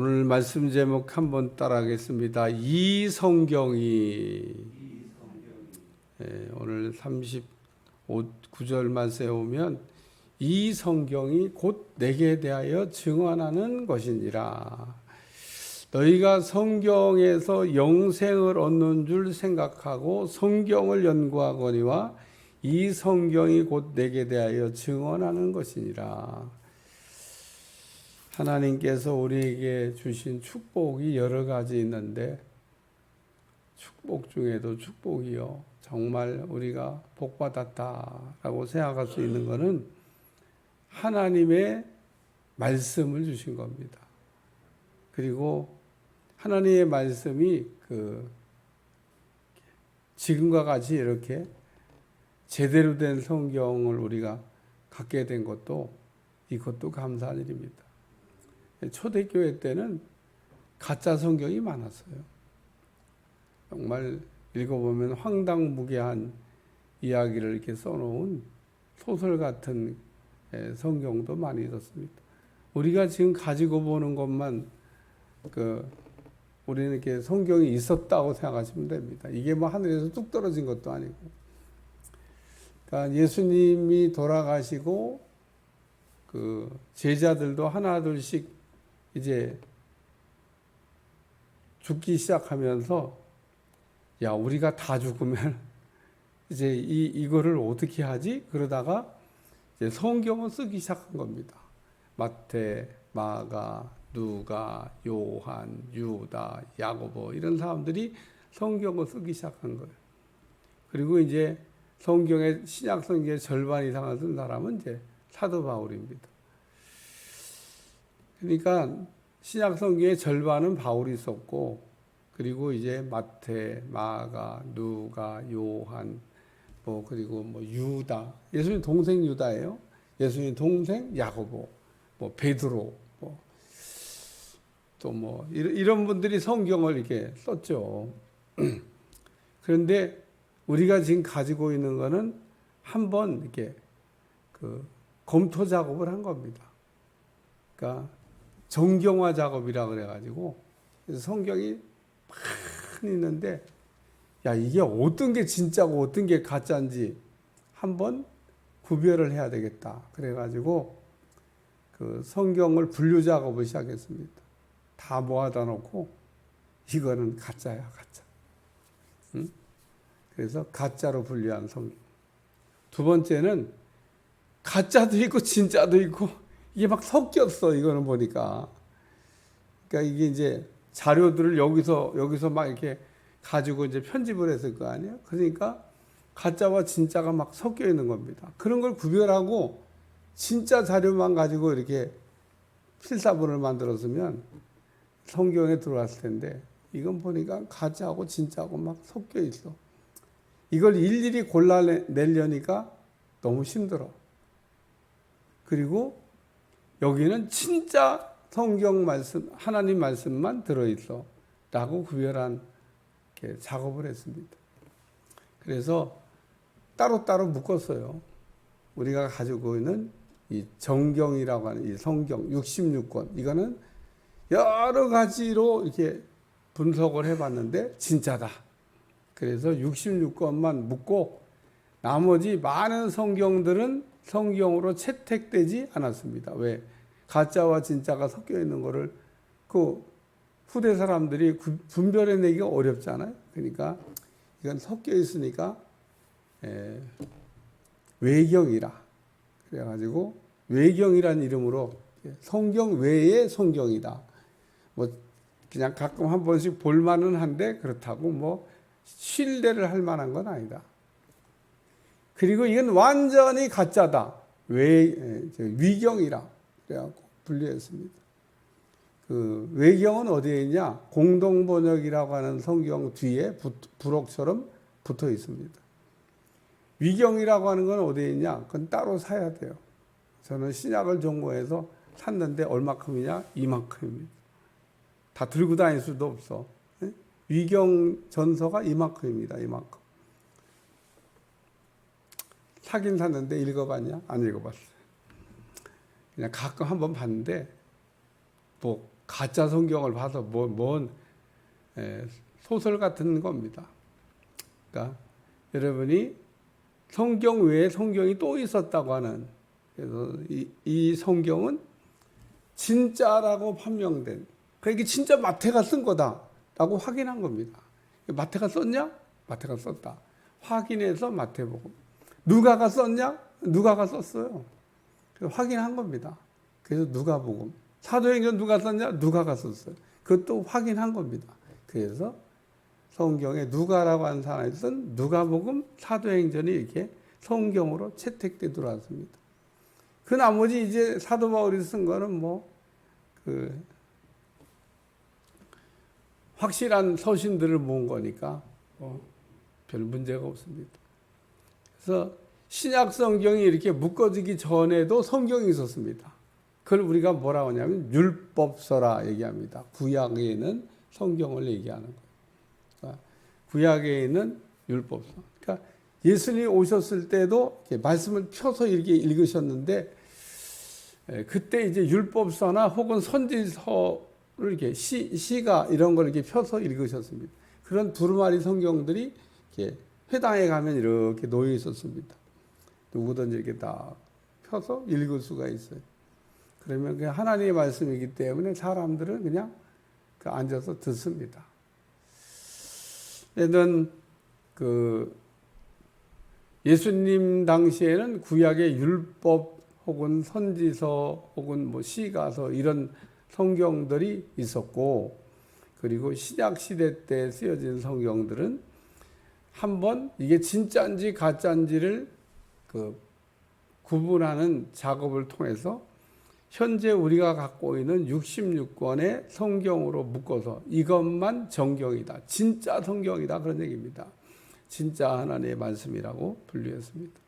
오늘 말씀 제목 한번 따라하겠습니다. 이 성경이. 오늘 39절만 세우면 이 성경이 곧 내게 대하여 증언하는 것이니라. 너희가 성경에서 영생을 얻는 줄 생각하고 성경을 연구하거니와 이 성경이 곧 내게 대하여 증언하는 것이니라. 하나님께서 우리에게 주신 축복이 여러 가지 있는데 축복 중에도 축복이요, 정말 우리가 복받았다라고 생각할 수 있는 것은 하나님의 말씀을 주신 겁니다. 그리고 하나님의 말씀이 지금과 같이 이렇게 제대로 된 성경을 우리가 갖게 된 것도, 이것도 감사한 일입니다. 초대교회 때는 가짜 성경이 많았어요. 정말 읽어보면 황당무계한 이야기를 이렇게 써놓은 소설 같은 성경도 많이 있었습니다. 우리가 지금 가지고 보는 것만 우리는 이렇게 성경이 있었다고 생각하시면 됩니다. 이게 뭐 하늘에서 뚝 떨어진 것도 아니고. 그러니까 예수님이 돌아가시고 제자들도 하나둘씩 이제 죽기 시작하면서, 야, 우리가 다 죽으면 이제 이거를 어떻게 하지? 그러다가 이제 성경을 쓰기 시작한 겁니다. 마태, 마가, 누가, 요한, 유다, 야고보 이런 사람들이 성경을 쓰기 시작한 거예요. 그리고 이제 성경의 신약 성경의 절반 이상을 쓴 사람은 이제 사도 바울입니다. 그러니까 신약 성경의 절반은 바울이 썼고, 그리고 이제 마태, 마가, 누가, 요한, 그리고 유다, 예수님 동생 유다예요. 예수님 동생 야고보, 베드로, 또 이런 분들이 성경을 이렇게 썼죠. 그런데 우리가 지금 가지고 있는 거는 한번 이렇게 검토 작업을 한 겁니다. 그러니까 정경화 작업이라 그래가지고, 그래서 성경이 많이 있는데, 야, 이게 어떤 게 진짜고 어떤 게 가짜인지 한번 구별을 해야 되겠다. 그래가지고 성경을 분류 작업을 시작했습니다. 다 모아다 놓고 이거는 가짜야, 가짜. 응? 그래서 가짜로 분류한 성경. 두 번째는 가짜도 있고 진짜도 있고 이게 막 섞였어. 이거는 보니까. 그러니까 이게 이제 자료들을 여기서 막 이렇게 가지고 이제 편집을 했을 거 아니에요. 그러니까 가짜와 진짜가 막 섞여 있는 겁니다. 그런 걸 구별하고 진짜 자료만 가지고 이렇게 필사본을 만들었으면 성경에 들어왔을 텐데, 이건 보니까 가짜하고 진짜하고 막 섞여 있어. 이걸 일일이 골라내려니까 너무 힘들어. 그리고 여기는 진짜 성경 말씀, 하나님 말씀만 들어있어 라고 구별한 작업을 했습니다. 그래서 따로따로 묶었어요. 우리가 가지고 있는 이 정경이라고 하는 이 성경 66권, 이거는 여러 가지로 이렇게 분석을 해봤는데 진짜다. 그래서 66권만 묶고 나머지 많은 성경들은 성경으로 채택되지 않았습니다. 왜? 가짜와 진짜가 섞여 있는 거를 후대 사람들이 분별해내기가 어렵잖아요. 그러니까 이건 섞여 있으니까 외경이라 그래가지고 외경이라는 이름으로 성경 외의 성경이다. 그냥 가끔 한 번씩 볼만은 한데 그렇다고 신뢰를 할 만한 건 아니다. 그리고 이건 완전히 가짜다. 위경이라 그래갖고 분류했습니다. 외경은 어디에 있냐? 공동번역이라고 하는 성경 뒤에 부록처럼 붙어 있습니다. 위경이라고 하는 건 어디에 있냐? 그건 따로 사야 돼요. 저는 신약을 전공해서 샀는데 얼마큼이냐? 이만큼입니다. 다 들고 다닐 수도 없어. 위경 전서가 이만큼입니다. 이만큼. 사긴 샀는데 읽어봤냐? 안 읽어봤어요. 그냥 가끔 한번 봤는데 가짜 성경을 봐서 뭔 소설 같은 겁니다. 그러니까 여러분이 성경 외에 성경이 또 있었다고 하는, 그래서 이 성경은 진짜라고 판명된, 그러니까 진짜 마태가 쓴 거다라고 확인한 겁니다. 마태가 썼냐? 마태가 썼다. 확인해서 마태복음. 누가가 썼냐? 누가가 썼어요. 그래서 확인한 겁니다. 그래서 누가복음. 사도행전 누가 썼냐? 누가가 썼어요. 그것도 확인한 겁니다. 그래서 성경에 누가라고 하는 사람이 쓴 누가복음, 사도행전이 이렇게 성경으로 채택돼 들어왔습니다. 그 나머지 이제 사도 바울이 쓴 거는 확실한 서신들을 모은 거니까 별 문제가 없습니다. 그래서 신약 성경이 이렇게 묶어지기 전에도 성경이 있었습니다. 그걸 우리가 뭐라고 하냐면 율법서라 얘기합니다. 구약에 있는 성경을 얘기하는 거예요. 그러니까 구약에 있는 율법서. 그러니까 예수님이 오셨을 때도 이렇게 말씀을 펴서 이렇게 읽으셨는데, 그때 이제 율법서나 혹은 선지서를 이렇게 시가 이런 걸 이렇게 펴서 읽으셨습니다. 그런 두루마리 성경들이 이렇게 회당에 가면 이렇게 놓여 있었습니다. 누구든지 이렇게 다 펴서 읽을 수가 있어요. 그러면 그냥 하나님의 말씀이기 때문에 사람들은 그냥 앉아서 듣습니다. 예전 예수님 당시에는 구약의 율법 혹은 선지서 혹은 시가서 이런 성경들이 있었고, 그리고 신약 시대 때 쓰여진 성경들은 한번 이게 진짜인지 가짜인지를 구분하는 작업을 통해서 현재 우리가 갖고 있는 66권의 성경으로 묶어서 이것만 정경이다, 진짜 성경이다, 그런 얘기입니다. 진짜 하나님의 말씀이라고 분류했습니다.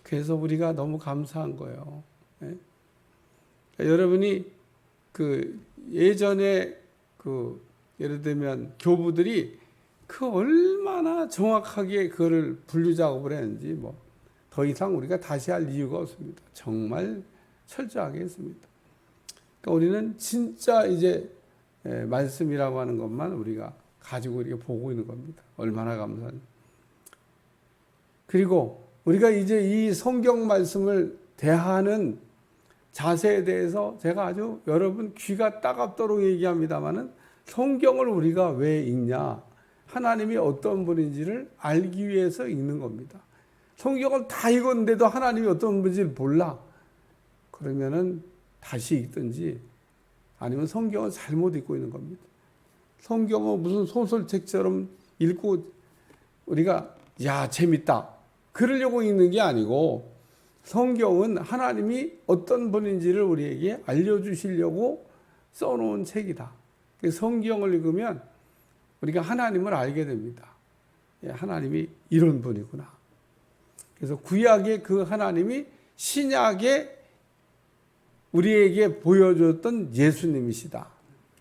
그래서 우리가 너무 감사한 거예요. 네? 그러니까 여러분이 예전에 예를 들면 교부들이 얼마나 정확하게 그거를 분류 작업을 했는지 더 이상 우리가 다시 할 이유가 없습니다. 정말 철저하게 했습니다. 그러니까 우리는 진짜 이제 말씀이라고 하는 것만 우리가 가지고 이렇게 보고 있는 겁니다. 얼마나 감사한지. 그리고 우리가 이제 이 성경 말씀을 대하는 자세에 대해서 제가 아주 여러분 귀가 따갑도록 얘기합니다마는, 성경을 우리가 왜 읽냐? 하나님이 어떤 분인지를 알기 위해서 읽는 겁니다. 성경을 다 읽었는데도 하나님이 어떤 분인지를 몰라. 그러면은 다시 읽든지 아니면 성경을 잘못 읽고 있는 겁니다. 성경은 무슨 소설책처럼 읽고 우리가 재밌다 그러려고 읽는 게 아니고, 성경은 하나님이 어떤 분인지를 우리에게 알려주시려고 써놓은 책이다. 성경을 읽으면 우리가 하나님을 알게 됩니다. 하나님이 이런 분이구나. 그래서 구약의 그 하나님이 신약에 우리에게 보여줬던 예수님이시다.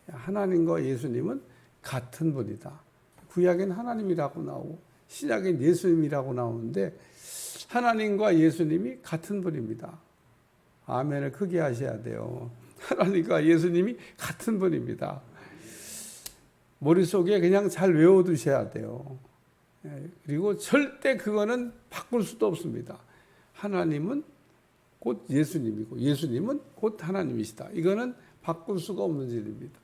하나님과 예수님은 같은 분이다. 구약엔 하나님이라고 나오고 신약엔 예수님이라고 나오는데, 하나님과 예수님이 같은 분입니다. 아멘을 크게 하셔야 돼요. 하나님과 예수님이 같은 분입니다. 머릿속에 그냥 잘 외워두셔야 돼요. 그리고 절대 그거는 바꿀 수도 없습니다. 하나님은 곧 예수님이고 예수님은 곧 하나님이시다. 이거는 바꿀 수가 없는 일입니다.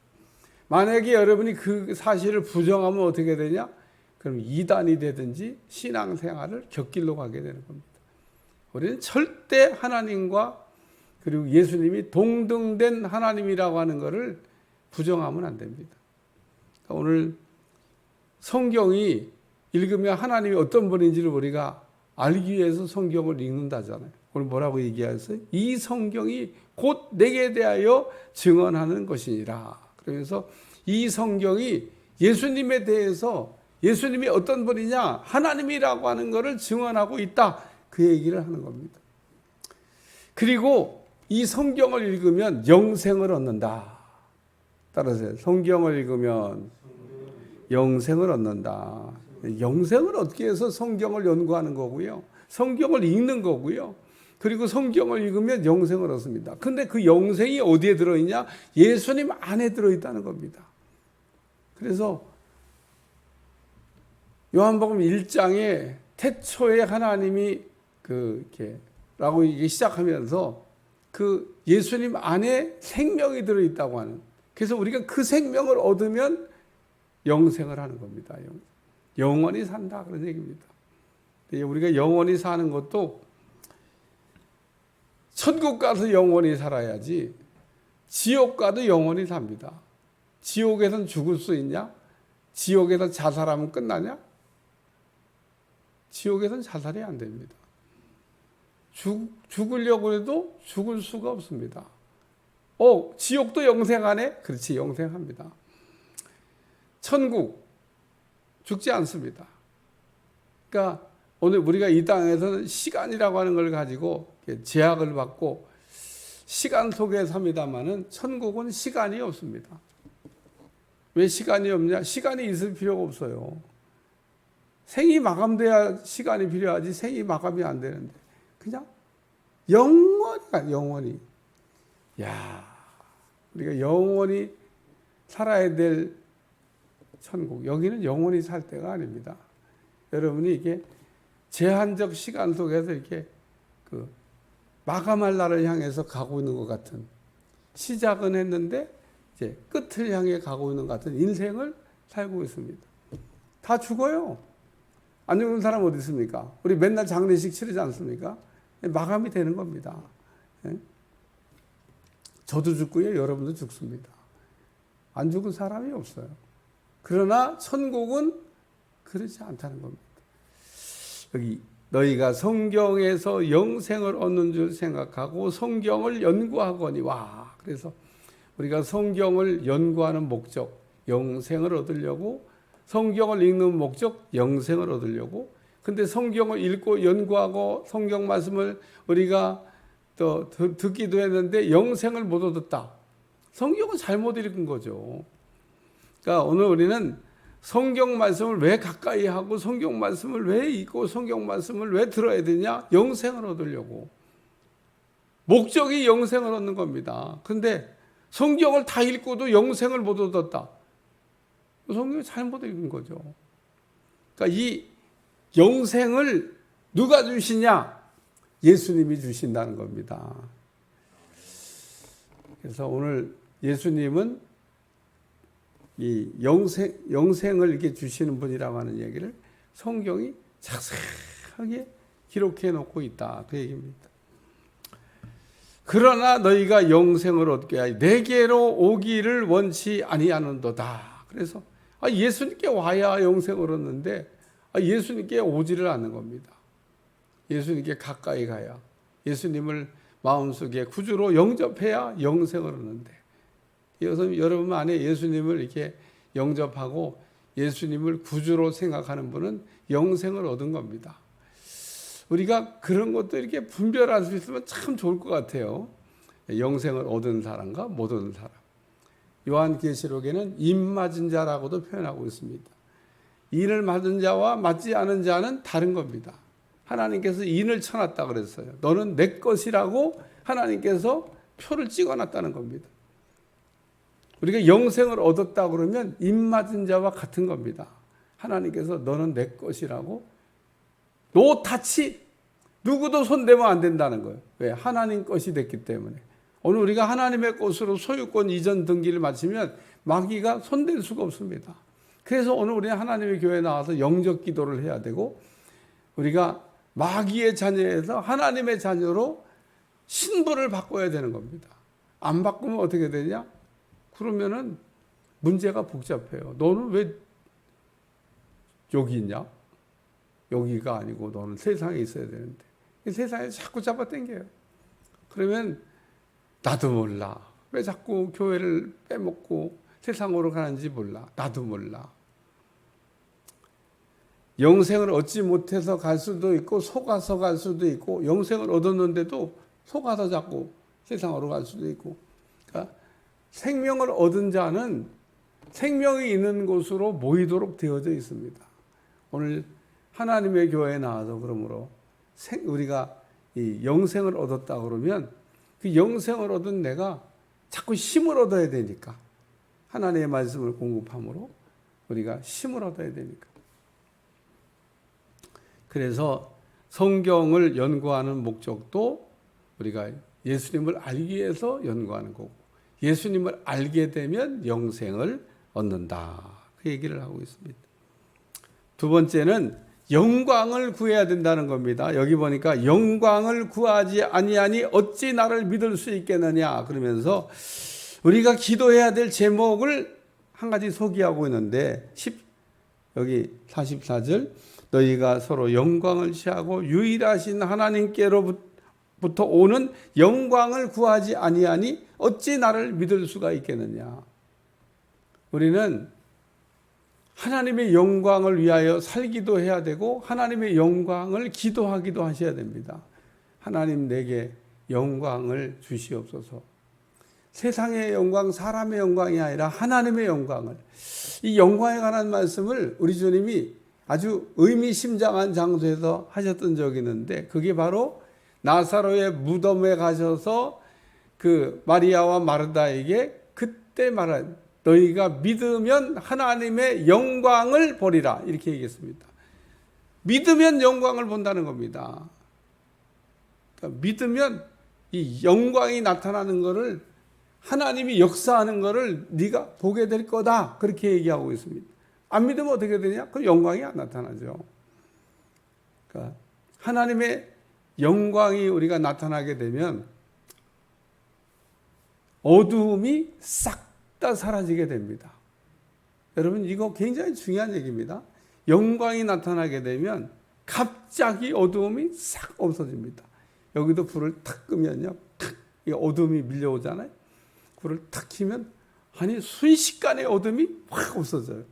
만약에 여러분이 그 사실을 부정하면 어떻게 되냐? 그럼 이단이 되든지 신앙생활을 곁길로 가게 되는 겁니다. 우리는 절대 하나님과 그리고 예수님이 동등된 하나님이라고 하는 것을 부정하면 안 됩니다. 그러니까 오늘 성경이 읽으면 하나님이 어떤 분인지를 우리가 알기 위해서 성경을 읽는다잖아요. 오늘 뭐라고 얘기하셨어요? 이 성경이 곧 내게 대하여 증언하는 것이니라. 그러면서 이 성경이 예수님에 대해서, 예수님이 어떤 분이냐, 하나님이라고 하는 것을 증언하고 있다, 그 얘기를 하는 겁니다. 그리고 이 성경을 읽으면 영생을 얻는다. 따라서 성경을 읽으면 영생을 얻는다. 영생을 얻기 위해서 성경을 연구하는 거고요. 성경을 읽는 거고요. 그리고 성경을 읽으면 영생을 얻습니다. 근데 그 영생이 어디에 들어있냐? 예수님 안에 들어있다는 겁니다. 그래서 요한복음 1장에 태초에 하나님이 라고 이게 시작하면서 그 예수님 안에 생명이 들어있다고 하는, 그래서 우리가 그 생명을 얻으면 영생을 하는 겁니다. 영원히 산다 그런 얘기입니다. 우리가 영원히 사는 것도 천국 가서 영원히 살아야지 지옥 가도 영원히 삽니다. 지옥에선 죽을 수 있냐? 지옥에서 자살하면 끝나냐? 지옥에선 자살이 안 됩니다. 죽으려고 해도 죽을 수가 없습니다. 지옥도 영생하네? 그렇지, 영생합니다. 천국 죽지 않습니다. 그러니까 오늘 우리가 이 땅에서는 시간이라고 하는 걸 가지고 제약을 받고 시간 속에 삽니다마는 천국은 시간이 없습니다. 왜 시간이 없냐? 시간이 있을 필요가 없어요. 생이 마감돼야 시간이 필요하지 생이 마감이 안 되는데 그냥 영원히 우리가 영원히 살아야 될 천국, 여기는 영원히 살 때가 아닙니다. 여러분이 이게 제한적 시간 속에서 이렇게 마감할 날을 향해서 가고 있는 것 같은, 시작은 했는데 이제 끝을 향해 가고 있는 것 같은 인생을 살고 있습니다. 다 죽어요. 안 죽는 사람 어디 있습니까? 우리 맨날 장례식 치르지 않습니까? 마감이 되는 겁니다. 저도 죽고요, 여러분도 죽습니다. 안 죽은 사람이 없어요. 그러나 천국은 그렇지 않다는 겁니다. 여기 너희가 성경에서 영생을 얻는 줄 생각하고 성경을 연구하거니 그래서 우리가 성경을 연구하는 목적, 영생을 얻으려고, 성경을 읽는 목적, 영생을 얻으려고. 근데 성경을 읽고 연구하고 성경 말씀을 우리가 또 듣기도 했는데 영생을 못 얻었다. 성경은 잘못 읽은 거죠. 그러니까 오늘 우리는 성경 말씀을 왜 가까이 하고 성경 말씀을 왜 읽고 성경 말씀을 왜 들어야 되냐? 영생을 얻으려고. 목적이 영생을 얻는 겁니다. 그런데 성경을 다 읽고도 영생을 못 얻었다. 성경이 잘못 읽은 거죠. 그러니까 이 영생을 누가 주시냐? 예수님이 주신다는 겁니다. 그래서 오늘 예수님은 이 영생을 이렇게 주시는 분이라고 하는 얘기를 성경이 자세하게 기록해 놓고 있다. 그 얘기입니다. 그러나 너희가 영생을 얻게 하여 내게로 오기를 원치 아니하는도다. 그래서 예수님께 와야 영생을 얻는데 예수님께 오지를 않는 겁니다. 예수님께 가까이 가야, 예수님을 마음속에 구주로 영접해야 영생을 얻는데, 여러분 안에 예수님을 이렇게 영접하고 예수님을 구주로 생각하는 분은 영생을 얻은 겁니다. 우리가 그런 것도 이렇게 분별할 수 있으면 참 좋을 것 같아요. 영생을 얻은 사람과 못 얻은 사람. 요한계시록에는 임 맞은 자라고도 표현하고 있습니다. 인을 맞은 자와 맞지 않은 자는 다른 겁니다. 하나님께서 인을 쳐놨다 그랬어요. 너는 내 것이라고 하나님께서 표를 찍어놨다는 겁니다. 우리가 영생을 얻었다 그러면 임 맞은 자와 같은 겁니다. 하나님께서 너는 내 것이라고 노 타치, 누구도 손대면 안 된다는 거예요. 왜? 하나님 것이 됐기 때문에. 오늘 우리가 하나님의 것으로 소유권 이전 등기를 마치면 마귀가 손댈 수가 없습니다. 그래서 오늘 우리는 하나님의 교회에 나와서 영접 기도를 해야 되고, 우리가 마귀의 자녀에서 하나님의 자녀로 신분을 바꿔야 되는 겁니다. 안 바꾸면 어떻게 되냐? 그러면은 문제가 복잡해요. 너는 왜 여기 있냐? 여기가 아니고 너는 세상에 있어야 되는데, 이 세상에 자꾸 잡아당겨요. 그러면 나도 몰라. 왜 자꾸 교회를 빼먹고 세상으로 가는지 몰라. 나도 몰라. 영생을 얻지 못해서 갈 수도 있고 속아서 갈 수도 있고, 영생을 얻었는데도 속아서 자꾸 세상으로 갈 수도 있고. 그러니까 생명을 얻은 자는 생명이 있는 곳으로 모이도록 되어져 있습니다. 오늘 하나님의 교회에 나와서 그러므로 우리가 이 영생을 얻었다 그러면 그 영생을 얻은 내가 자꾸 힘을 얻어야 되니까, 하나님의 말씀을 공급함으로 우리가 힘을 얻어야 되니까. 그래서 성경을 연구하는 목적도 우리가 예수님을 알기 위해서 연구하는 거고, 예수님을 알게 되면 영생을 얻는다, 그 얘기를 하고 있습니다. 두 번째는 영광을 구해야 된다는 겁니다. 여기 보니까 영광을 구하지 아니하니 어찌 나를 믿을 수 있겠느냐 그러면서 우리가 기도해야 될 제목을 한 가지 소개하고 있는데, 여기 44절, 너희가 서로 영광을 취하고 유일하신 하나님께로부터 오는 영광을 구하지 아니하니 어찌 나를 믿을 수가 있겠느냐. 우리는 하나님의 영광을 위하여 살기도 해야 되고 하나님의 영광을 기도하기도 하셔야 됩니다. 하나님 내게 영광을 주시옵소서. 세상의 영광, 사람의 영광이 아니라 하나님의 영광을, 이 영광에 관한 말씀을 우리 주님이 아주 의미심장한 장소에서 하셨던 적이 있는데, 그게 바로 나사로의 무덤에 가셔서 그 마리아와 마르다에게 그때 말한, 너희가 믿으면 하나님의 영광을 보리라, 이렇게 얘기했습니다. 믿으면 영광을 본다는 겁니다. 그러니까 믿으면 이 영광이 나타나는 것을, 하나님이 역사하는 것을 네가 보게 될 거다, 그렇게 얘기하고 있습니다. 안 믿으면 어떻게 되냐? 그 영광이 안 나타나죠. 그러니까 하나님의 영광이 우리가 나타나게 되면 어두움이 싹 다 사라지게 됩니다. 여러분, 이거 굉장히 중요한 얘기입니다. 영광이 나타나게 되면 갑자기 어두움이 싹 없어집니다. 여기도 불을 탁 끄면요, 탁 어두움이 밀려오잖아요. 불을 탁 켜면 아니 순식간에 어둠이 확 없어져요.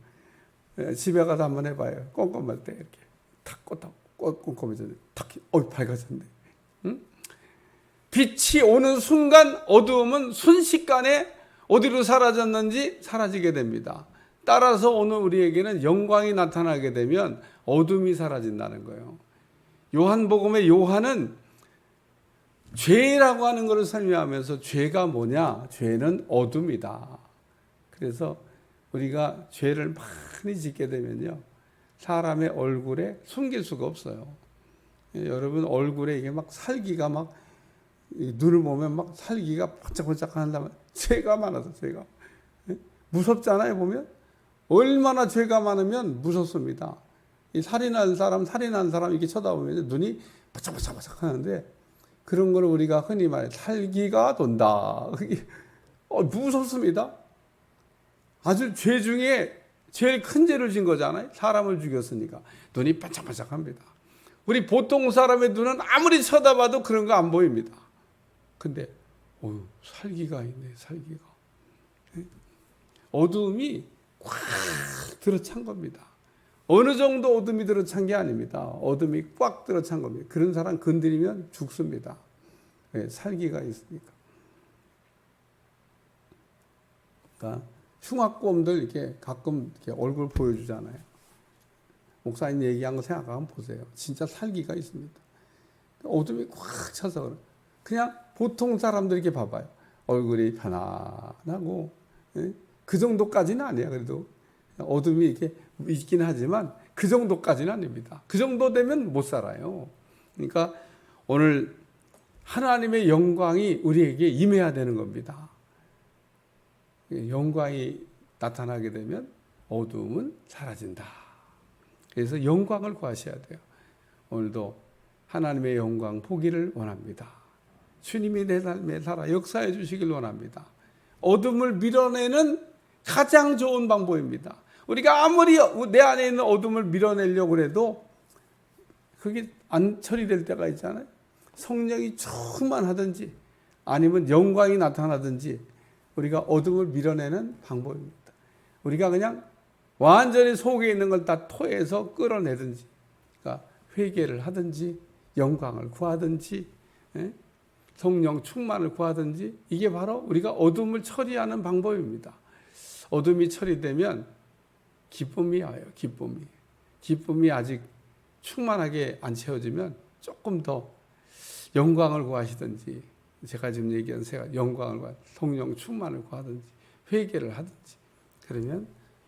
집에 가서 한번 해봐요. 꼼꼼할 때 이렇게 탁 꼼꼼해져요. 탁, 밝아졌네. 응? 빛이 오는 순간 어두움은 순식간에 어디로 사라졌는지 사라지게 됩니다. 따라서 오늘 우리에게는 영광이 나타나게 되면 어둠이 사라진다는 거예요. 요한복음의 요한은 죄라고 하는 것을 설명하면서 죄가 뭐냐? 죄는 어둠이다. 그래서 우리가 죄를 많이 짓게 되면요, 사람의 얼굴에 숨길 수가 없어요. 여러분 얼굴에 이게 막 살기가 막, 눈을 보면 막 살기가 번쩍번쩍 한다면 죄가 많아서, 죄가 무섭잖아요. 보면 얼마나 죄가 많으면 무섭습니다. 이 살인한 사람 이렇게 쳐다보면 눈이 번쩍번쩍 하는데, 그런 걸 우리가 흔히 말해 살기가 돈다. 무섭습니다. 아주 죄 중에 제일 큰 죄를 진 거잖아요. 사람을 죽였으니까 눈이 반짝반짝합니다. 우리 보통 사람의 눈은 아무리 쳐다봐도 그런 거 안 보입니다. 근데 살기가 있네, 살기가. 어두움이 꽉 들어찬 겁니다. 어느 정도 어둠이 들어찬 게 아닙니다. 어둠이 꽉 들어찬 겁니다. 그런 사람 건드리면 죽습니다. 왜? 살기가 있으니까. 그러니까 흉악범들 이렇게 가끔 이렇게 얼굴 보여주잖아요. 목사님 얘기한 거 생각하면 보세요. 진짜 살기가 있습니다. 어둠이 꽉 차서 그냥 보통 사람들 이렇게 봐봐요. 얼굴이 편안하고, 그 정도까지는 아니에요. 그래도 어둠이 이렇게 있긴 하지만 그 정도까지는 아닙니다. 그 정도 되면 못 살아요. 그러니까 오늘 하나님의 영광이 우리에게 임해야 되는 겁니다. 영광이 나타나게 되면 어두움은 사라진다. 그래서 영광을 구하셔야 돼요. 오늘도 하나님의 영광 보기를 원합니다. 주님이 내 삶에 살아 역사해 주시길 원합니다. 어둠을 밀어내는 가장 좋은 방법입니다. 우리가 아무리 내 안에 있는 어둠을 밀어내려고 해도 그게 안 처리될 때가 있잖아요. 성령이 충만하든지 아니면 영광이 나타나든지 우리가 어둠을 밀어내는 방법입니다. 우리가 그냥 완전히 속에 있는 걸 다 토해서 끌어내든지, 그러니까 회개를 하든지 영광을 구하든지 성령 충만을 구하든지, 이게 바로 우리가 어둠을 처리하는 방법입니다. 어둠이 처리되면 기쁨이 와요. 기쁨이 아직 충만하게 안 채워지면 조금 더 영광을 구하시든지, 제가 지금 얘기한 영광을 구하, 성령 충만을 구하든지, 회개를 하든지, 그러면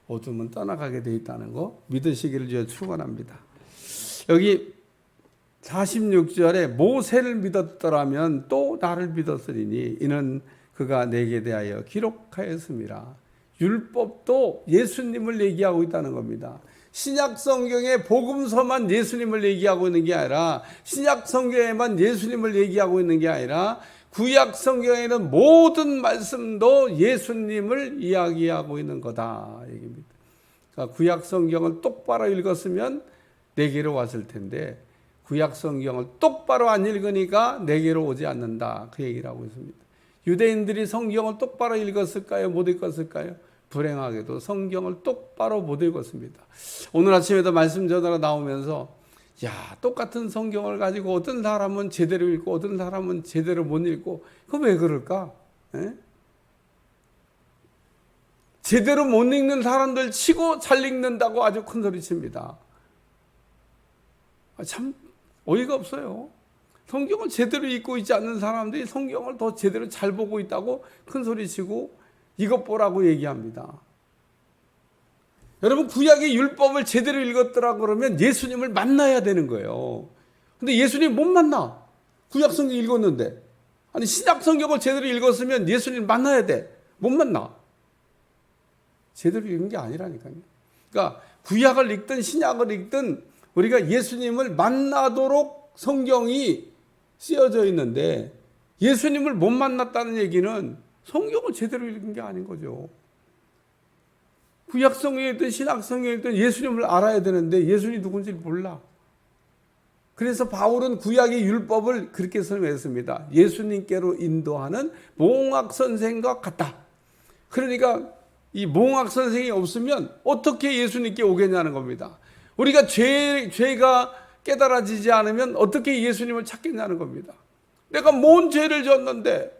어둠은 떠나가게 돼 있다는 거 믿으시기를 주여 축원합니다. 여기 46절에 모세를 믿었더라면 또 나를 믿었으리니 이는 그가 내게 대하여 기록하였습니다. 율법도 예수님을 얘기하고 있다는 겁니다. 신약 성경의 복음서만 예수님을 얘기하고 있는 게 아니라, 신약 성경에만 예수님을 얘기하고 있는 게 아니라 구약 성경에는 모든 말씀도 예수님을 이야기하고 있는 거다 얘기입니다. 그러니까 구약 성경을 똑바로 읽었으면 내게로 왔을 텐데 구약 성경을 똑바로 안 읽으니까 내게로 오지 않는다, 그 얘기를 하고 있습니다. 유대인들이 성경을 똑바로 읽었을까요? 못 읽었을까요? 불행하게도 성경을 똑바로 못 읽었습니다. 오늘 아침에도 말씀 전하러 나오면서 똑같은 성경을 가지고 어떤 사람은 제대로 읽고 어떤 사람은 제대로 못 읽고, 그거 왜 그럴까? 에? 제대로 못 읽는 사람들 치고 잘 읽는다고 아주 큰 소리 칩니다. 참 어이가 없어요. 성경을 제대로 읽고 있지 않는 사람들이 성경을 더 제대로 잘 보고 있다고 큰 소리 치고 이것 보라고 얘기합니다. 여러분, 구약의 율법을 제대로 읽었더라 그러면 예수님을 만나야 되는 거예요. 근데 예수님 못 만나. 구약 성경 읽었는데. 아니, 신약 성경을 제대로 읽었으면 예수님 만나야 돼. 못 만나. 제대로 읽은 게 아니라니까요. 그러니까 구약을 읽든 신약을 읽든 우리가 예수님을 만나도록 성경이 쓰여져 있는데, 예수님을 못 만났다는 얘기는 성경을 제대로 읽은 게 아닌 거죠. 구약 성경이든 신약 성경이든 예수님을 알아야 되는데 예수님이 누군지 몰라. 그래서 바울은 구약의 율법을 그렇게 설명했습니다. 예수님께로 인도하는 몽학 선생과 같다. 그러니까 이 몽학 선생이 없으면 어떻게 예수님께 오겠냐는 겁니다. 우리가 죄가 깨달아지지 않으면 어떻게 예수님을 찾겠냐는 겁니다. 내가 뭔 죄를 졌는데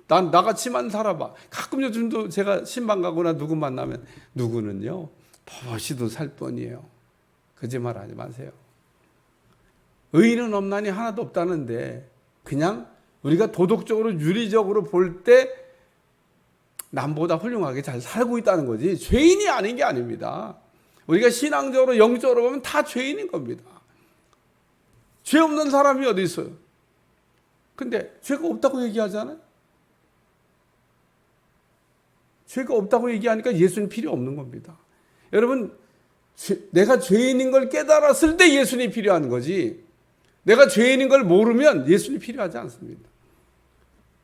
난 나같이만 살아봐. 가끔 요즘도 제가 신방 가거나 누구 만나면 누구는요 버시도 살 뿐이에요. 거짓말 하지 마세요. 의인은 없나니 하나도 없다는데, 그냥 우리가 도덕적으로 윤리적으로 볼 때 남보다 훌륭하게 잘 살고 있다는 거지 죄인이 아닌 게 아닙니다. 우리가 신앙적으로 영적으로 보면 다 죄인인 겁니다. 죄 없는 사람이 어디 있어요? 근데 죄가 없다고 얘기하잖아요. 죄가 없다고 얘기하니까 예수님 필요 없는 겁니다. 여러분, 내가 죄인인 걸 깨달았을 때 예수님이 필요한 거지, 내가 죄인인 걸 모르면 예수님이 필요하지 않습니다.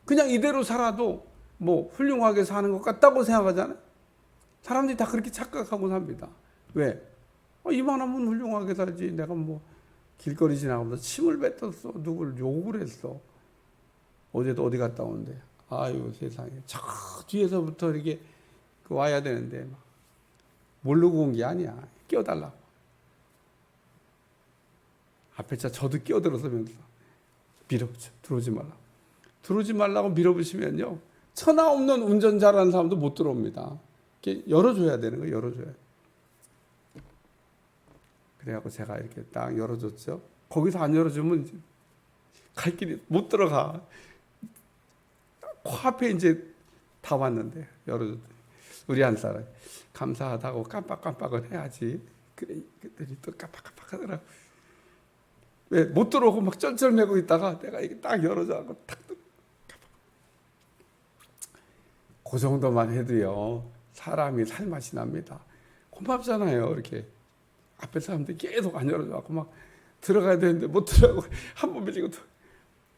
그냥 이대로 살아도 뭐 훌륭하게 사는 것 같다고 생각하잖아요. 사람들이 다 그렇게 착각하고 삽니다. 왜? 이만하면 훌륭하게 살지. 내가 뭐 길거리 지나가면서 침을 뱉었어, 누굴 욕을 했어. 어제도 어디 갔다 오는데, 아유 세상에, 저 뒤에서부터 이렇게 와야 되는데 막 모르고 온 게 아니야. 끼워달라고. 앞에 차 저도 끼어들어서면서 밀어붙여, 들어오지 말라고 밀어붙이면요, 천하 없는 운전자라는 사람도 못 들어옵니다. 이렇게 열어줘야 되는 거예요. 열어줘야. 그래갖고 제가 이렇게 딱 열어줬죠. 거기서 안 열어주면 갈 길이 못 들어가. 코앞에 이제 다 왔는데 열어줬더니 우리 한 사람 감사하다고 깜빡깜빡을 해야지. 그랬더니 또 깜빡깜빡하더라고. 왜 못 들어오고 막 쩔쩔매고 있다가 내가 이게 딱 열어줘갖고 탁 그 정도만 해도요 사람이 살맛이 납니다. 고맙잖아요. 이렇게 앞에 사람들이 계속 안 열어줘갖고 막 들어가야 되는데 못 들어가고 한 번 밀리고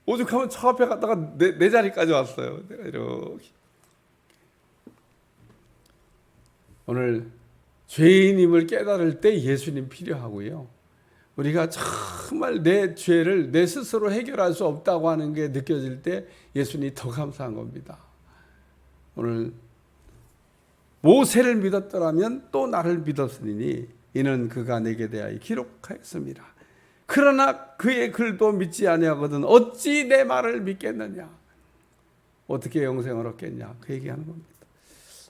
오죽하면 저 앞에 갔다가 내 자리까지 왔어요. 내가 이렇게. 오늘 죄인임을 깨달을 때 예수님 필요하고요. 우리가 정말 내 죄를 내 스스로 해결할 수 없다고 하는 게 느껴질 때 예수님이 더 감사한 겁니다. 오늘 모세를 믿었더라면 또 나를 믿었으니 이는 그가 내게 대하여 기록하였습니다. 그러나 그의 글도 믿지 아니하거든 어찌 내 말을 믿겠느냐. 어떻게 영생을 얻겠냐. 그 얘기하는 겁니다.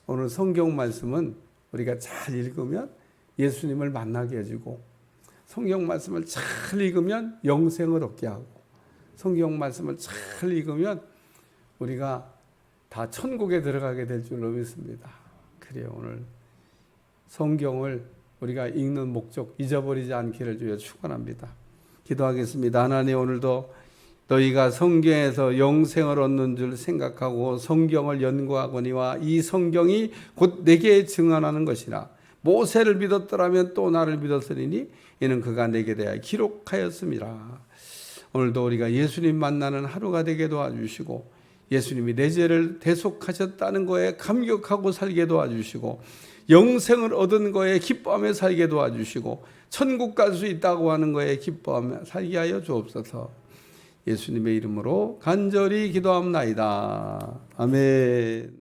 오늘 성경 말씀은 우리가 잘 읽으면 예수님을 만나게 해주고, 성경 말씀을 잘 읽으면 영생을 얻게 하고, 성경 말씀을 잘 읽으면 우리가 다 천국에 들어가게 될 줄로 믿습니다. 그래요. 오늘 성경을 우리가 읽는 목적 잊어버리지 않기를 주여 축원합니다. 기도하겠습니다. 하나님, 오늘도 너희가 성경에서 영생을 얻는 줄 생각하고 성경을 연구하거니와 이 성경이 곧 내게 증언하는 것이라. 모세를 믿었더라면 또 나를 믿었으리니 이는 그가 내게 대하여 기록하였음이라. 오늘도 우리가 예수님 만나는 하루가 되게 도와주시고 예수님이 내 죄를 대속하셨다는 거에 감격하고 살게 도와주시고 영생을 얻은 거에 기뻐하며 살게 도와주시고 천국 갈 수 있다고 하는 거에 기뻐하며 살게 하여 주옵소서. 예수님의 이름으로 간절히 기도합나이다. 아멘.